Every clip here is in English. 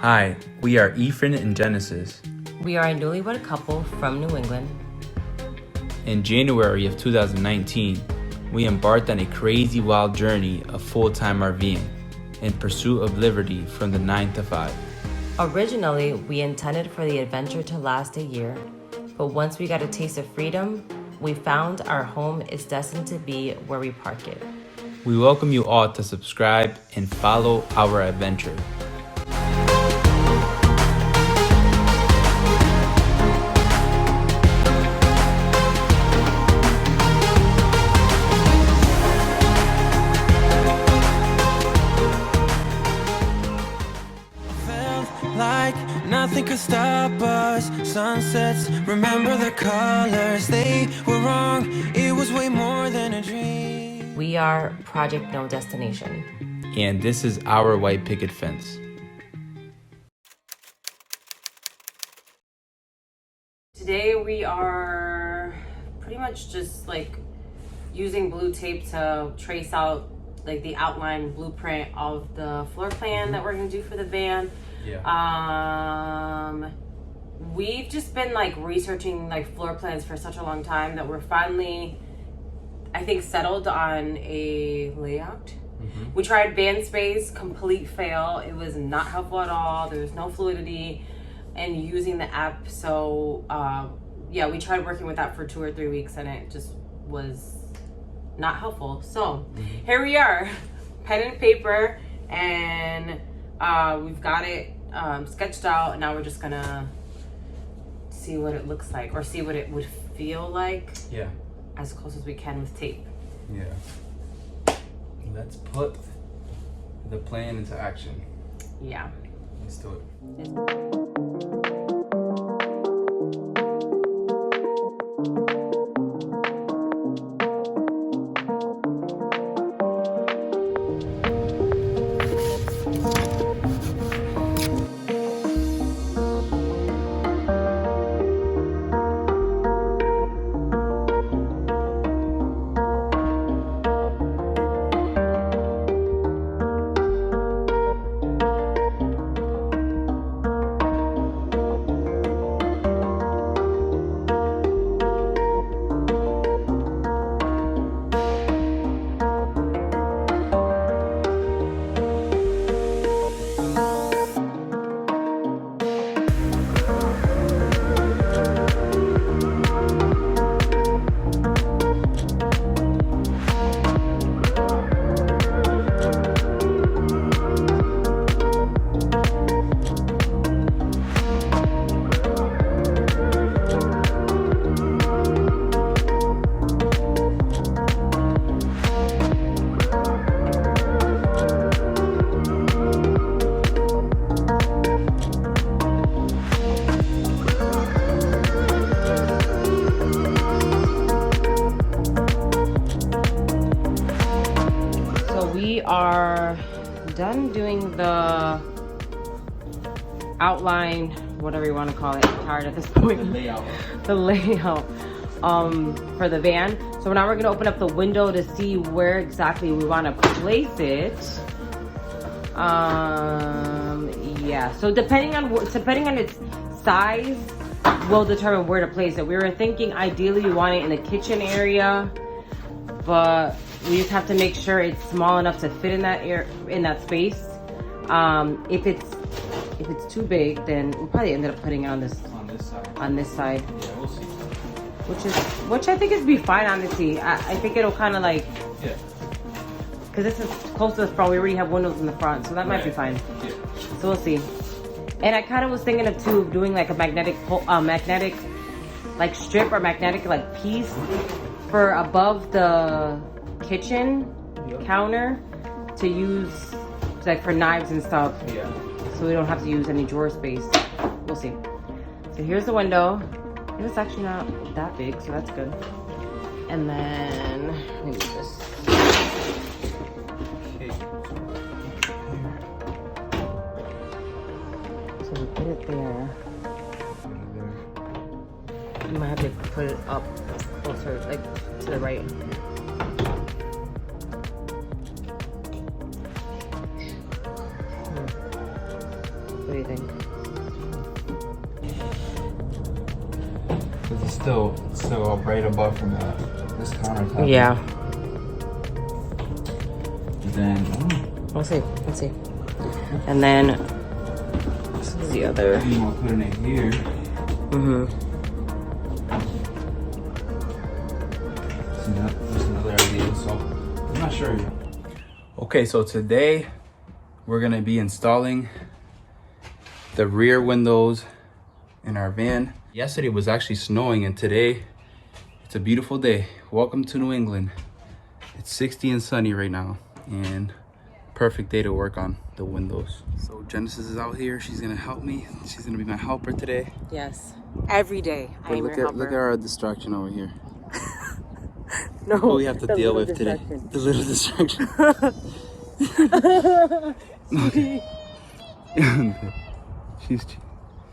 Hi, we are Ephraim and Genesis. We are a newlywed couple from New England. In January of 2019, we embarked on a crazy wild journey of full-time RVing in pursuit of liberty from the 9 to 5. Originally, we intended for the adventure to last a year, but once we got a taste of freedom, we found our home is destined to be where we park it. We welcome you all to subscribe and follow our adventure. Nothing could stop us. Sunsets, remember the colors. They were wrong. It was way more than a dream. We are Project No Destination. And this is our white picket fence. Today we are pretty much just like using blue tape to trace out like the outline blueprint of the floor plan that we're gonna do for the van. We've just been like researching like floor plans for such a long time that we're finally, I think, settled on a layout. We tried van space, complete fail. It was not helpful at all. There was no fluidity and using the app. So we tried working with that for 2 or 3 weeks and it just was not helpful. So here we are, pen and paper, and we've got it sketched out, and now we're just gonna see what it looks like, or see what it would feel like. Yeah. As close as we can with tape. Yeah. Let's put the plan into action. Yeah. Let's do it. We are done doing the outline, whatever you want to call it. I'm tired at this point. The layout for the van. So now we're gonna open up the window to see where exactly we want to place it. So depending on its size will determine where to place it. We were thinking ideally we want it in the kitchen area, but we just have to make sure it's small enough to fit in that space. If it's too big, then we'll probably end up putting it on this side. Yeah, we'll see. Which I think is be fine, honestly. I think it'll kind of like, because this is close to the front. We already have windows in the front, so that might be fine. Yeah. So we'll see. And I kind of was thinking of doing like a magnetic like strip or magnetic like piece for above the kitchen counter to use like for knives and stuff. Yeah. So we don't have to use any drawer space. We'll see. So here's the window. It's actually not that big, so that's good. And then maybe this. So we put it there. You might have to put it up closer, like to the right. What do you think? Because it's still right above from this countertop. Yeah. And then, Let's see. And then this is the other. I'm putting it here. Mm-hmm. There's another idea, so I'm not sure yet. Okay, so today we're gonna be installing the rear windows in our van. Yesterday was actually snowing, and today it's a beautiful day. Welcome to New England. It's 60 and sunny right now, and perfect day to work on the windows. So Genesis is out here. She's gonna help me. She's gonna be my helper today. Yes. Every day. But look at our distraction over here. No. What we have to deal with today. The little distraction. She's.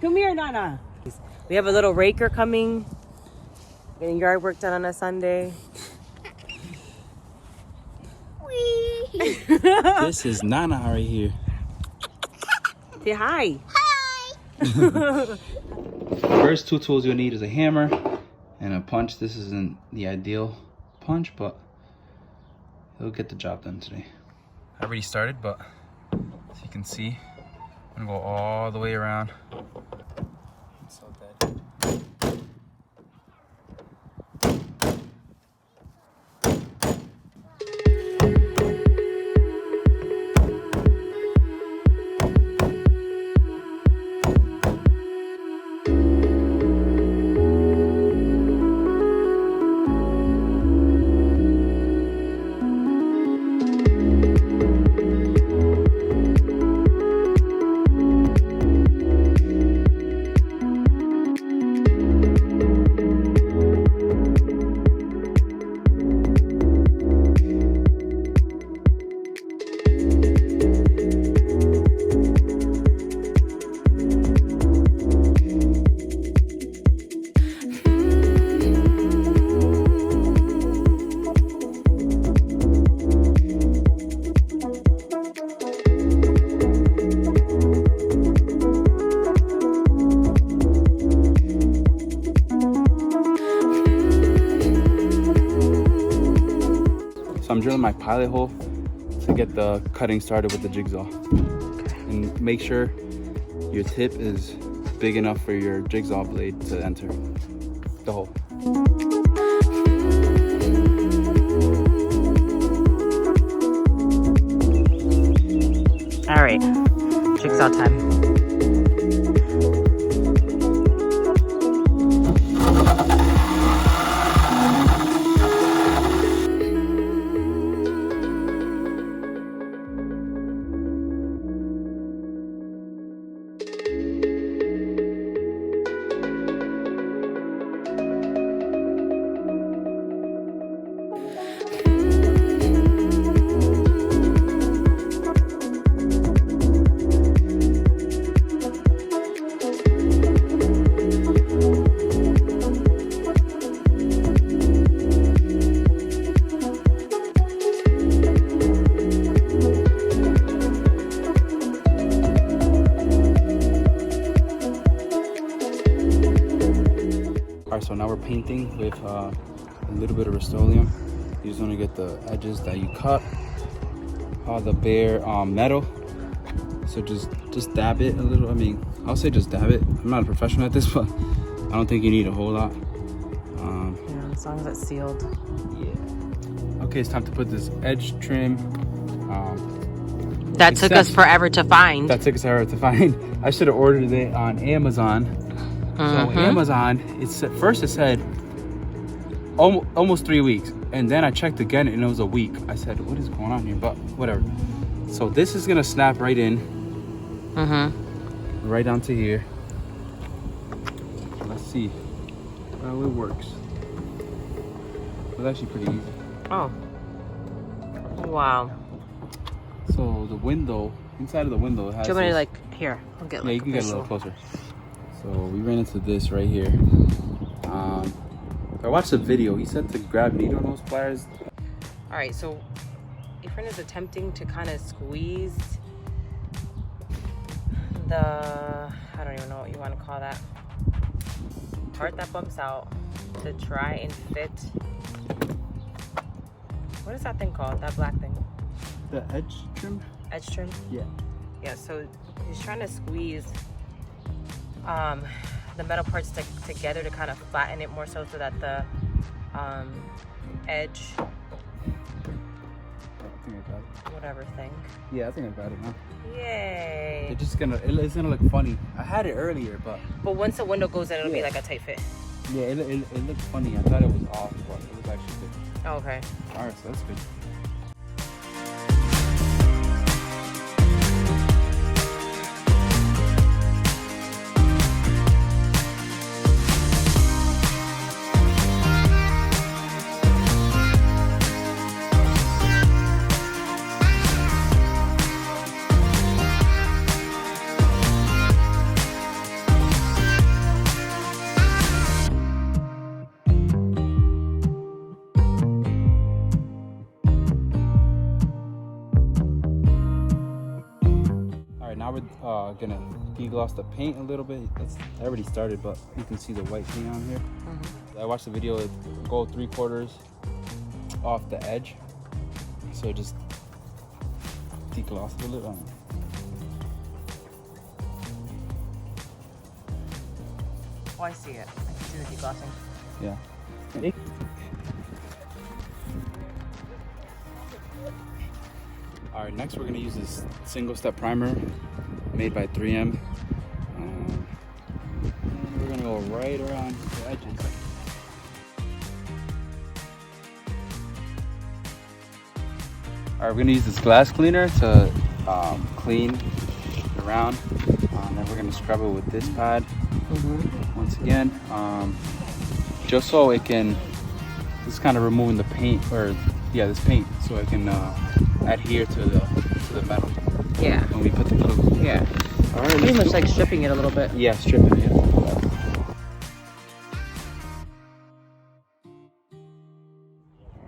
Come here, Nana. We have a little raker coming. Getting yard work done on a Sunday. This is Nana right here. Say hi. First two tools you'll need is a hammer and a punch. This isn't the ideal punch, but it'll get the job done today. I already started, but as you can see, I'm gonna go all the way around. It's so dead. So I'm drilling my pilot hole to get the cutting started with the jigsaw. And make sure your tip is big enough for your jigsaw blade to enter the hole. All right. Jigsaw time. Alright, so now we're painting with a little bit of Rust-Oleum. You just want to get the edges that you cut, all the bare metal. So just dab it a little. I mean, I'll say just dab it. I'm not a professional at this, but I don't think you need a whole lot. Yeah, as long as it's sealed. Yeah. Okay, it's time to put this edge trim. That took us forever to find. That took us forever to find. I should have ordered it on Amazon. So Amazon, it said almost 3 weeks, and then I checked again and it was a week. I said, what is going on here? But whatever. So this is gonna snap right in, right onto here. Let's see how it works. It's actually pretty easy. Oh. Wow. So the window, inside of the window, it has. Do you want me to this- like here? I'll get Yeah, like you can get a little visual. closer. So we ran into this right here. I watched the video. He said to grab needle nose pliers. All right, so your friend is attempting to kind of squeeze I don't even know what you want to call that part that bumps out to try and fit. What is that thing called? That black thing? The edge trim? Edge trim? Yeah. Yeah, so he's trying to squeeze the metal parts together to kind of flatten it more so that the edge, I think I got it. whatever thing. Yeah, I think I got it now. Yay. It's gonna look funny. I had it earlier, but But once the window goes in, it'll be Yeah. like a tight fit. yeah, it looked funny. I thought it was off, but it was actually good. Oh, okay. Alright, so that's good. Now we're gonna degloss the paint a little bit. I already started, but you can see the white paint on here. I watched the video, go 3/4 off the edge. So just degloss it a little. Oh, I see it. I see the deglossing. Yeah. All right, next we're gonna use this single step primer made by 3M. And we're gonna go right around the edges. All right, we're gonna use this glass cleaner to clean around. And then we're gonna scrub it with this pad once again, just so it can. This is kind of removing the paint, this paint, so it can adhere to the metal. Yeah. When we put the glue. Yeah. All right. Pretty much like stripping it a little bit. Yeah, stripping it.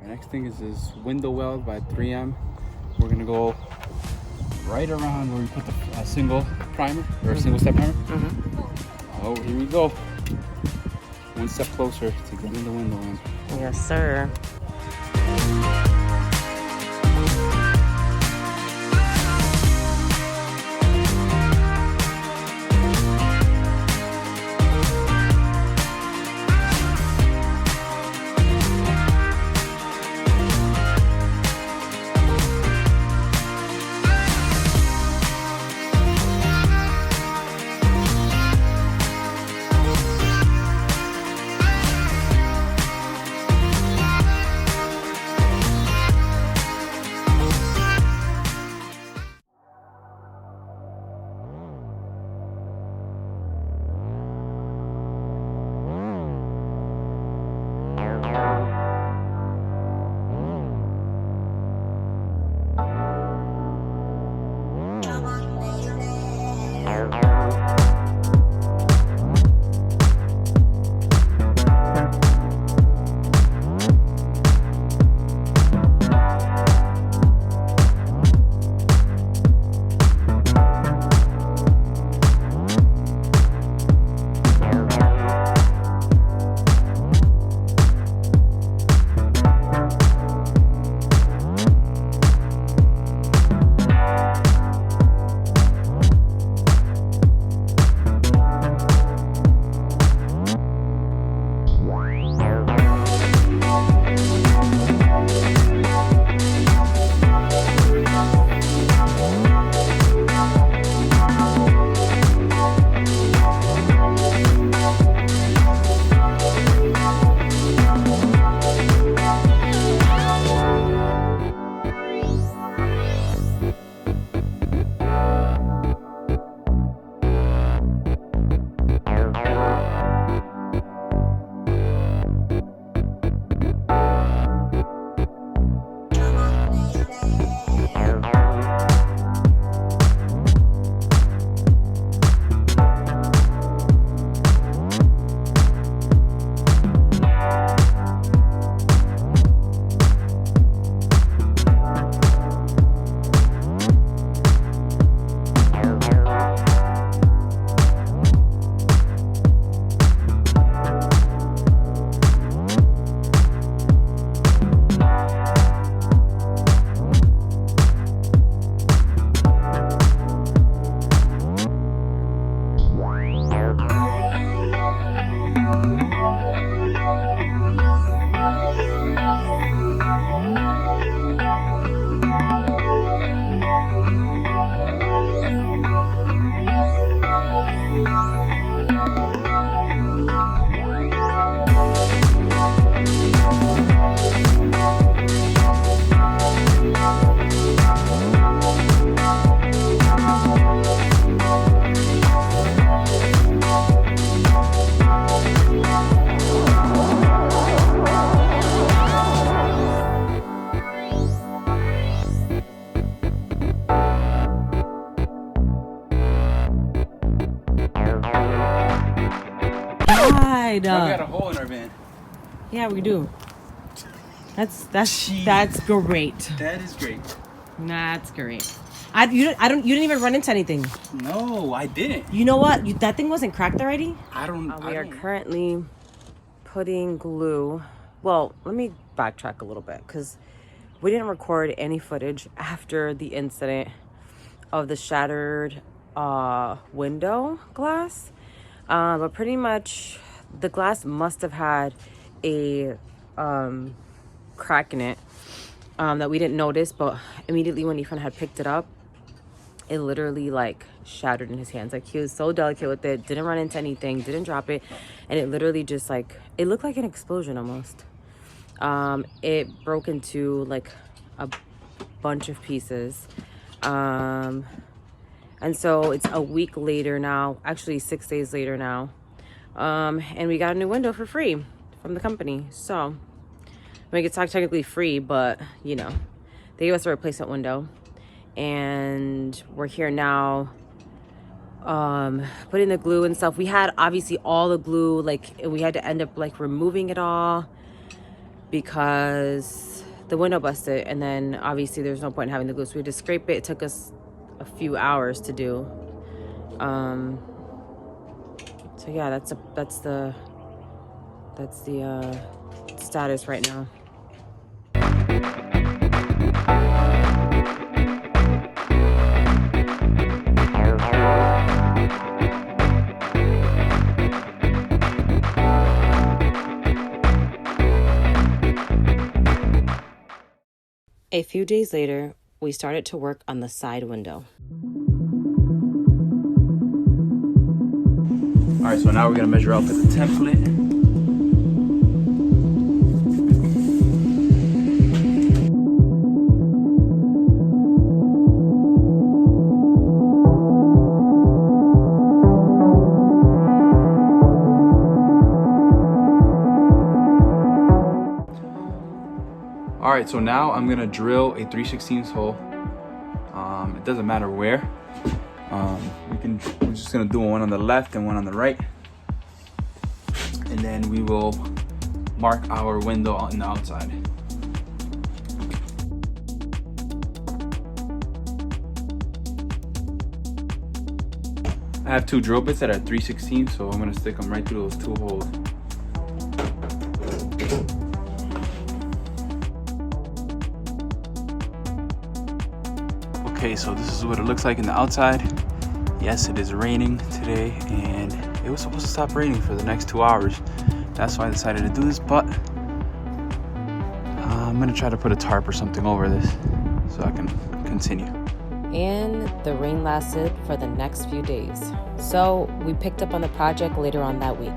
Next thing is this window weld by 3M. We're gonna go right around where we put the single primer or single step primer. Oh, here we go. One step closer to getting the window in. Yes, sir. inside. Now we got a hole in our van. Yeah, we do. That's great. That is great. That's great. You didn't even run into anything. No, I didn't. You know what? That thing wasn't cracked already? We are don't- currently putting glue. Well, let me backtrack a little bit because we didn't record any footage after the incident of the shattered window glass. But pretty much the glass must have had a crack in it that we didn't notice, but immediately when Ethan had picked it up, it literally like shattered in his hands. Like he was so delicate with it, didn't run into anything, didn't drop it, and it literally just like, it looked like an explosion almost. It broke into like a bunch of pieces. And so it's a week later now, actually 6 days later now. And we got a new window for free from the company. So I mean, it's not technically free, but you know, they gave us a replacement window. And we're here now putting the glue and stuff. We had obviously all the glue, like we had to end up like removing it all because the window busted, and then obviously there's no point in having the glue, so we had to scrape it. It took us a few hours to do. So yeah, that's the status right now. A few days later, we started to work on the side window. All right, so now we're gonna measure out the template. All right, so now I'm gonna drill a 3/16 hole. It doesn't matter where. We're just gonna do one on the left and one on the right, and then we will mark our window on the outside. I have two drill bits that are 3/16, so I'm gonna stick them right through those two holes. Okay, so this is what it looks like in the outside. Yes, it is raining today, and it was supposed to stop raining for the next 2 hours. That's why I decided to do this, but I'm gonna try to put a tarp or something over this so I can continue. And the rain lasted for the next few days. So we picked up on the project later on that week.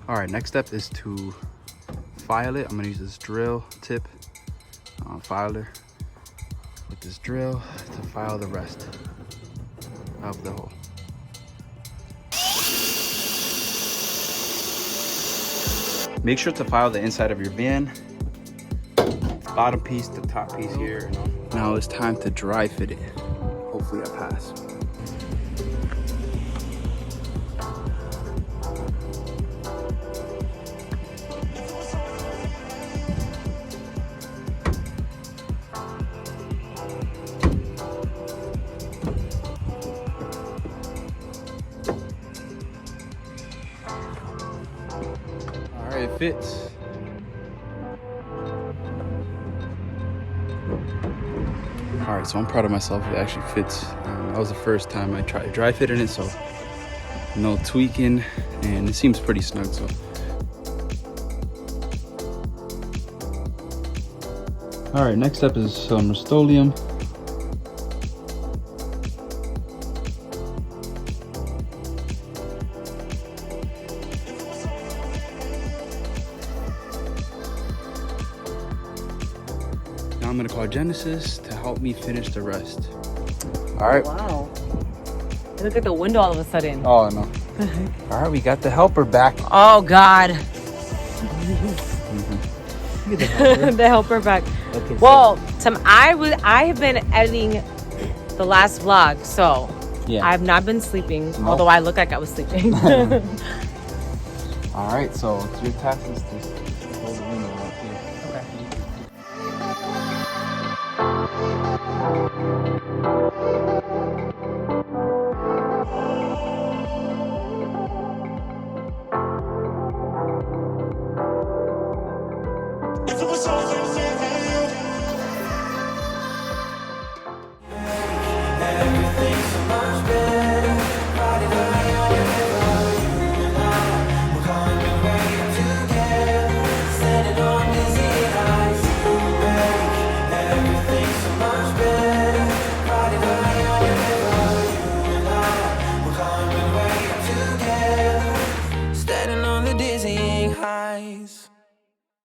All right, next step is to file it. I'm gonna use this drill tip filer with this drill to file the rest of the hole. Make sure to file the inside of your van. Bottom piece, the top piece here. Now it's time to dry fit it. Hopefully I pass. All right, it fits. All right, so I'm proud of myself. It actually fits. That was the first time I tried dry fitting it, so no tweaking, and it seems pretty snug. So, all right, next up is some Rust-Oleum. Now I'm gonna call Genesis to help me finish the rest. All right. Wow. It looked like the window all of a sudden. Oh no. All right, we got the helper back. Oh God. The helper back. Okay, Well, I have been editing the last vlog, so yeah. I have not been sleeping. No. Although I look like I was sleeping. All right, so your task is to